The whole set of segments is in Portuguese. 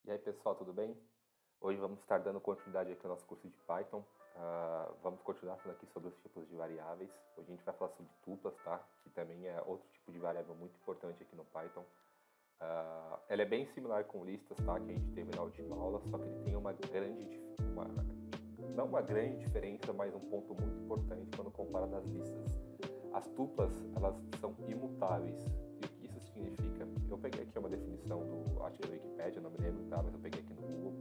E aí pessoal, tudo bem? Hoje vamos estar dando continuidade aqui ao nosso curso de Python. Vamos continuar falando aqui sobre os tipos de variáveis. Hoje a gente vai falar sobre tuplas, tá? Que também é outro tipo de variável muito importante aqui no Python. Ela é bem similar com listas, tá? Que a gente teve na última aula, só que ele tem não uma grande diferença, mas um ponto muito importante quando compara das listas. As tuplas, elas são imutáveis. E o que isso significa? Eu peguei aqui uma definição acho que é da Wikipedia, não me lembro, tá? Mas eu peguei aqui no Google.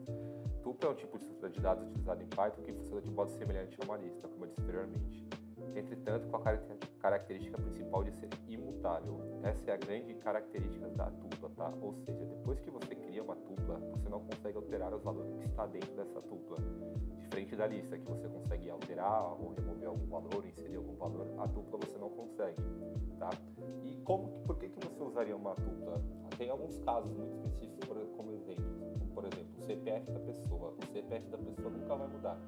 Tupla é um tipo de estrutura de dados utilizado em Python que funciona de modo semelhante a uma lista, como eu disse anteriormente. Entretanto, com a característica principal de ser imutável. Essa é a grande característica da tupla, tá? Ou seja, depois que você cria uma tupla, você não consegue alterar os valores que está dentro dessa tupla. Diferente da lista, que você consegue alterar ou remover algum valor, inserir algum valor, a tupla você não consegue, tá? E por que você usaria uma tupla? Tem alguns casos muito específicos como exemplo. Por exemplo, o CPF da pessoa. O CPF da pessoa nunca vai mudar.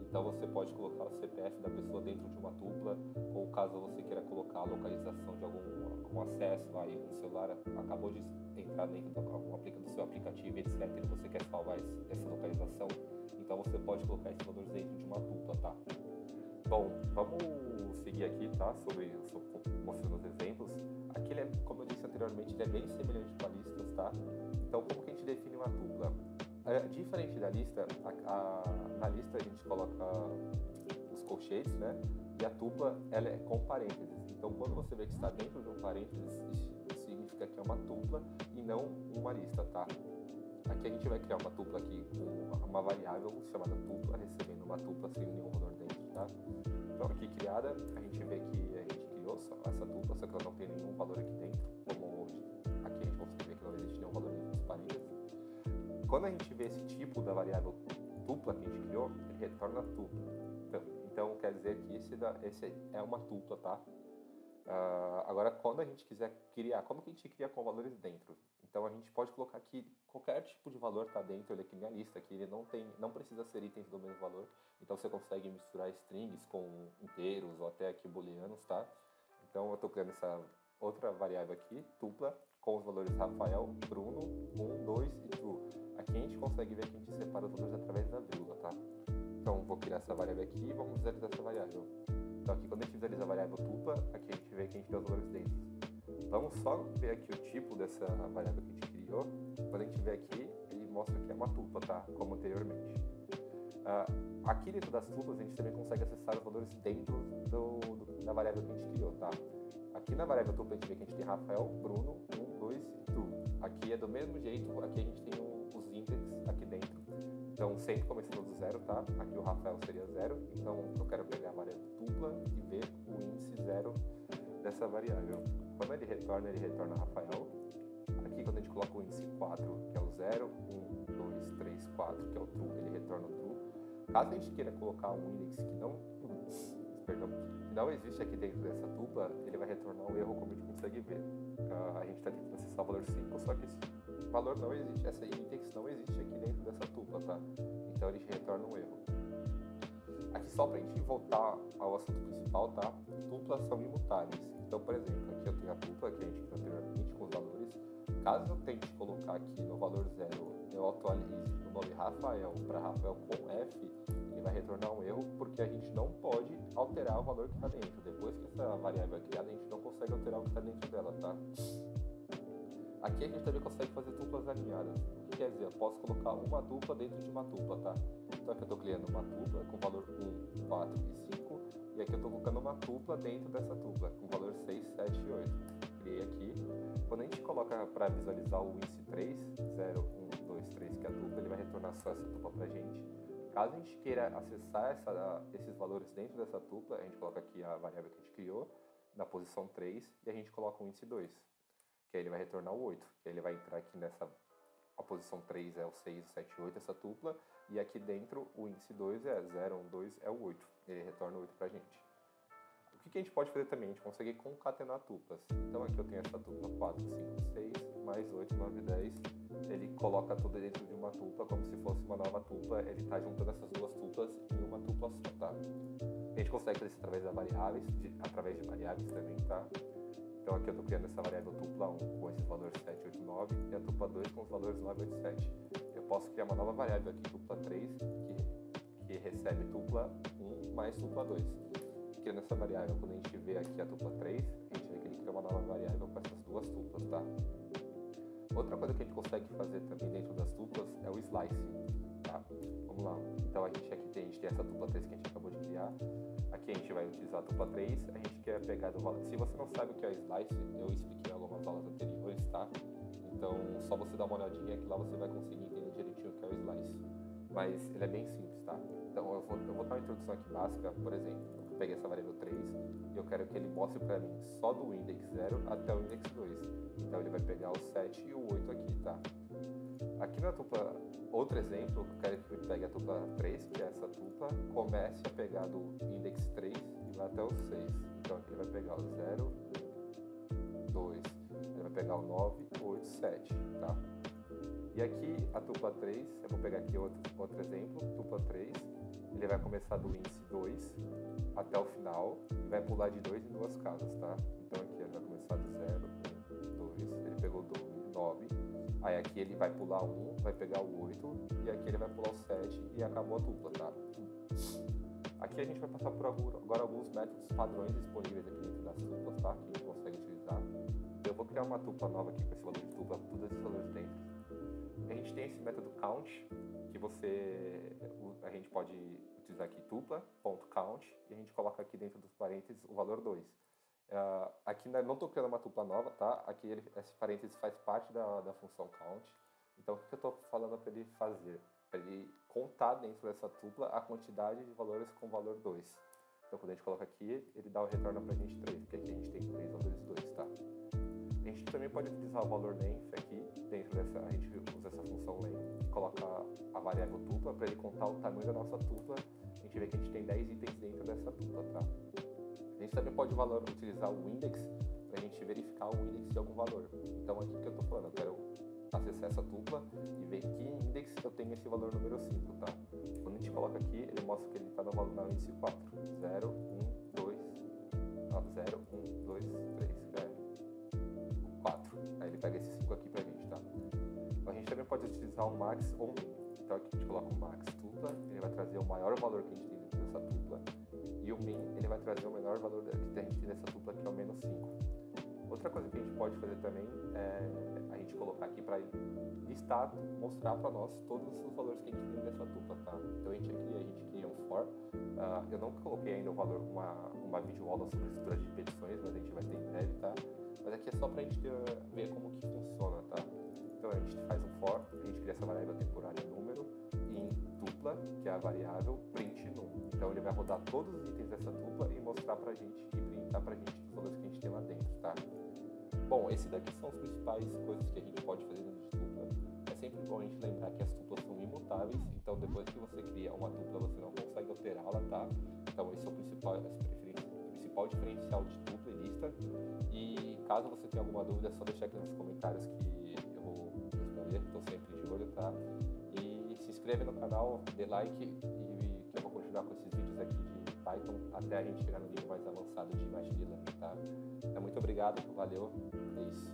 Então você pode colocar o CPF da pessoa dentro de uma tupla, ou caso você queira colocar a localização de algum acesso, um celular acabou de entrar dentro do seu aplicativo, etc. E você quer salvar essa localização, então você pode colocar esses valores dentro de uma tupla, tá? Bom, vamos seguir aqui, tá? Mostrando os exemplos. Aqui, como eu disse anteriormente, ele é bem semelhante com a listas, tá? Então, como que a gente define uma tupla? Diferente da lista, na lista a gente coloca os colchetes, né? E a tupla, ela é com parênteses. Então, quando você vê que está dentro de um parênteses, isso significa que é uma tupla e não uma lista, tá? Aqui a gente vai criar uma tupla aqui com uma variável chamada tupla, recebendo uma tupla sem nenhum valor dentro, tá? Então, aqui criada, a gente vê que a gente criou essa tupla, só que ela não tem nenhum valor aqui dentro, como aqui a gente consegue ver que não existe nenhum valor dentro dos parênteses. Quando a gente vê esse tipo da variável tupla que a gente criou, ele retorna tupla. Então quer dizer que esse é uma tupla, tá? Agora, quando a gente quiser criar, como que a gente cria com valores dentro? Então a gente pode colocar aqui qualquer tipo de valor está dentro, ele aqui na lista, que ele não precisa ser itens do mesmo valor. Então você consegue misturar strings com inteiros ou até aqui booleanos, tá? Então eu estou criando essa outra variável aqui, tupla, com os valores Rafael, Bruno, 1, 2 e true. Aqui a gente consegue ver que a gente separa os valores através da vírgula, tá? Então vou criar essa variável aqui e vamos visualizar essa variável. Então aqui quando a gente visualiza a variável tupla, aqui a gente vê que a gente tem os valores dentro. Vamos só ver aqui o tipo dessa variável que a gente criou. Quando a gente vê aqui, ele mostra que é uma tupla, tá? Como anteriormente. Aqui dentro das tuplas a gente também consegue acessar os valores dentro da variável que a gente criou, tá? Aqui na variável tupla a gente vê que a gente tem Rafael, Bruno, 1, 2 e true. Aqui é do mesmo jeito, aqui a gente tem os índices aqui dentro. Então sempre começando do zero, tá? Aqui o Rafael seria 0, então eu quero pegar a variável tupla e ver o índice 0 dessa variável. Quando ele retorna Rafael. Aqui quando a gente coloca o índice 4, que é o 0, 1, 2, 3, 4, que é o true, ele retorna o true. Caso a gente queira colocar um índice que não existe aqui dentro dessa tupla, ele vai retornar um erro, como a gente consegue ver. A gente está tentando acessar o valor 5, só que esse valor não existe, essa index não existe aqui dentro dessa tupla, tá? Então ele retorna um erro. Aqui só para a gente voltar ao assunto principal, tá? Tuplas são imutáveis. Então, por exemplo, aqui eu tenho a tupla que a gente criou anteriormente com os valores. Caso eu tente colocar aqui no valor 0, eu atualize o nome Rafael para Rafael com F, ele vai retornar um erro porque a gente não pode alterar o valor que está dentro. Depois que essa variável é criada, a gente não consegue alterar o que está dentro dela, tá? Aqui a gente também consegue fazer tuplas alinhadas. O que quer dizer? Eu posso colocar uma tupla dentro de uma tupla, tá? Então aqui eu estou criando uma tupla com valor 1, 4 e 5. E aqui eu estou colocando uma tupla dentro dessa tupla, com valor 6, 7 e 8. Criei aqui. Quando a gente coloca para visualizar o índice 3, 0, 1, 2, 3, que é a tupla, ele vai retornar só essa tupla para a gente. Caso a gente queira acessar esses valores dentro dessa tupla, a gente coloca aqui a variável que a gente criou, na posição 3, e a gente coloca o índice 2, que aí ele vai retornar o 8. Que aí ele vai entrar aqui a posição 3 é o 6, 7, 8, essa tupla, e aqui dentro o índice 2 é 0, 1, 2, é o 8. Ele retorna o 8 para a gente. O que a gente pode fazer também? A gente consegue concatenar tuplas. Então aqui eu tenho essa tupla 4, 5, 6, mais 8, 9, 10. Ele coloca tudo dentro de uma tupla como se fosse uma nova tupla. Ele está juntando essas duas tuplas em uma tupla só, tá? A gente consegue fazer isso através de variáveis também, tá? Então aqui eu estou criando essa variável tupla 1 com esses valores 7, 8, 9 e a tupla 2 com os valores 9, 8, 7. Eu posso criar uma nova variável aqui, tupla 3, que recebe tupla 1 mais tupla 2. Criando essa variável, quando a gente vê aqui a tupla 3, a gente vê que ele cria uma nova variável com essas duas tuplas, tá? Outra coisa que a gente consegue fazer também dentro das tuplas é o slicing, tá? Vamos lá. Então a gente tem essa tupla 3 que a gente acabou de criar. Aqui a gente vai utilizar a tupla 3, a gente quer pegar do valor. Se você não sabe o que é slice, eu expliquei em algumas aulas anteriores, tá? Então só você dar uma olhadinha que lá você vai conseguir entender direitinho o que é o slice. Mas ele é bem simples, tá? Então eu vou dar uma introdução aqui básica, por exemplo, eu peguei essa variável 3 e eu quero que ele mostre para mim só do index 0 até o index 2. Então ele vai pegar o 7 e o 8 aqui, tá? Aqui na tupla, outro exemplo, eu quero que ele pegue a tupla 3, que é essa tupla, comece a pegar do index 3 e vai até o 6. Então aqui ele vai pegar o 0, 2, ele vai pegar o 9, 8, 7, tá? E aqui a tupla 3, eu vou pegar aqui outro exemplo, tupla 3, ele vai começar do índice 2 até o final e vai pular de 2 em duas casas, tá? Então aqui ele vai começar do 0, 1, 2, ele pegou o 9, aí aqui ele vai pular 1, vai pegar o 8, e aqui ele vai pular o 7 e acabou a tupla, tá? Aqui a gente vai passar por agora alguns métodos padrões disponíveis aqui dentro das tuplas, tá? Que a gente consegue utilizar. Eu vou criar uma tupla nova aqui com esse valor de tupla, todos esses valores dentro. A gente tem esse método count, que a gente pode utilizar aqui tupla.count e a gente coloca aqui dentro dos parênteses o valor 2. Aqui não estou criando uma tupla nova, tá? Aqui esse parênteses faz parte da função count. Então o que eu estou falando para ele fazer? Para ele contar dentro dessa tupla a quantidade de valores com valor 2. Então quando a gente coloca aqui, ele dá o retorno para a gente 3, porque aqui a gente tem 3 valores 2, tá? A gente também pode utilizar o valor length aqui, dentro dessa, a gente usa essa função length, coloca a variável tupla para ele contar o tamanho da nossa tupla. A gente vê que a gente tem 10 itens dentro dessa tupla, tá? A gente também pode utilizar o index para a gente verificar o index de algum valor. Então aqui que eu estou falando, eu quero acessar essa tupla e ver que index eu tenho esse valor número 5, tá? Quando a gente coloca aqui, ele mostra que ele está no valor no índice 4. 0, 1, 2, 0, 1, 2, 3, 4. Aí ele pega esse 5 aqui pra gente, tá? A gente também pode utilizar o max ou min. Então aqui a gente coloca o max tupla, ele vai trazer o maior valor que a gente tem dentro dessa tupla. E o min, ele vai trazer o menor valor que a gente tem nessa tupla, que é o menos 5. Outra coisa que a gente pode fazer também é a gente colocar aqui para listar, mostrar para nós todos os valores que a gente tem nessa tupla, tá? Então a gente cria um for. Eu não coloquei ainda o valor, uma videoaula sobre estrutura de repetições, mas a gente vai ter em breve, tá? Mas aqui é só para a gente ver como que funciona, tá? Então a gente faz um for, a gente cria essa variável temporária número e em tupla, que é a variável print num. Então ele vai rodar todos os itens dessa tupla e mostrar pra gente e printar pra gente os valores que a gente tem lá dentro, tá? Bom, esses daqui são as principais coisas que a gente pode fazer dentro de tupla. É sempre bom a gente lembrar que as tuplas são imutáveis, então depois que você cria uma tupla você não consegue alterá-la, tá? Então esse é o principal diferencial de tupla e lista. E caso você tenha alguma dúvida, é só deixar aqui nos comentários que eu vou responder, estou sempre de olho, tá? E se inscreve no canal, dê like e que eu vou continuar com esses vídeos aqui de Python até a gente chegar no nível mais avançado de Machine Learning, tá? Muito obrigado, valeu, é isso.